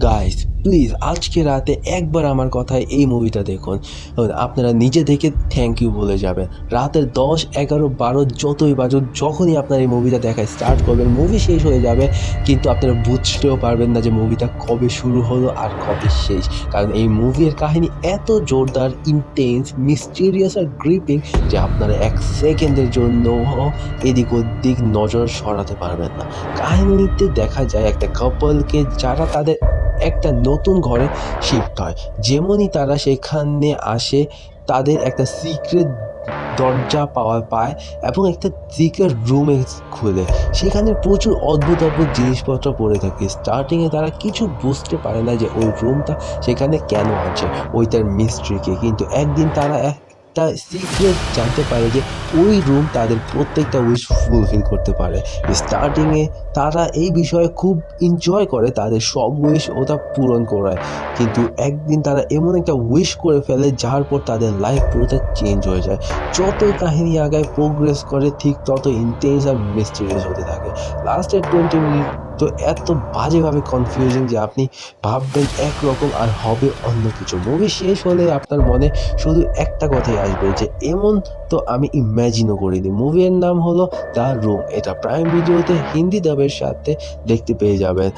Guys please আজকে রাতে একবার আমার কথায় এই মুভিটা দেখুন। আপনারা নিজে দেখে থ্যাংক ইউ বলে যাবেন। রাতের 10, 11, 12 যতই বাজুক, যখনই আপনার এই মুভিটা দেখা স্টার্ট করবেন, মুভি শেষ হয়ে যাবে কিন্তু আপনারা বুঝতেও পারবেন না যে মুভিটা কবে শুরু হলো আর কবে শেষ। কারণ এই মুভির কাহিনী এত জোরদার, ইন্টেন্স, মিস্টিরিয়াস আর গ্রিপিং যে আপনারা 1 সেকেন্ডের জন্যও এদিক ওদিক নজর সরাতে পারবেন না। কাহিনীতে দেখা যায় একটা কাপলকে যারা তাদের একটা নতুন ঘরে শিফট হয়। যেমনই তারা সেখানে আসে, তাদের একটা সিক্রেট দরজা পায় এবং একটা সিক্রেট রুমে খুলে। সেখানে প্রচুর অদ্ভুত জিনিসপত্র পড়ে থাকে। স্টার্টিংয়ে তারা কিছু বুঝতে পারে না যে ওই রুমটা সেখানে কেন আছে, ওইটার মিস্ট্রি কি। কিন্তু একদিন তারা একটা সিক্রেট জানতে পারে যে ওই রুম তাদের প্রত্যেকটা উইশ ফুলফিল করতে পারে। স্টার্টিংয়ে তারা এই বিষয়ে খুব এনজয় করে, তাদের সব উইশ ওটা পূরণ করায়। কিন্তু একদিন তারা এমন একটা উইশ করে ফেলে যার পর তাদের লাইফ পুরোটা চেঞ্জ হয়ে যায়। যতই কাহিনী আগায় প্রোগ্রেস করে ঠিক তত ইন্টেন্স আর মিস্টিরিয়াস হতে থাকে। লাস্টের 20 মিনিট তো এত বাজেভাবে কনফিউজিং যে আপনি ভাববেন একরকম আর হবে অন্য কিছু। মুভি শেষ হলে আপনার মনে শুধু একটা কথাই আসবে যে এমন তো আমি ইম্যাজিনও করিনি। মুভির নাম হলো দ্য রুম। এটা প্রাইম ভিডিওতে হিন্দি ডাবের সাথে দেখতে পেয়ে যাবেন।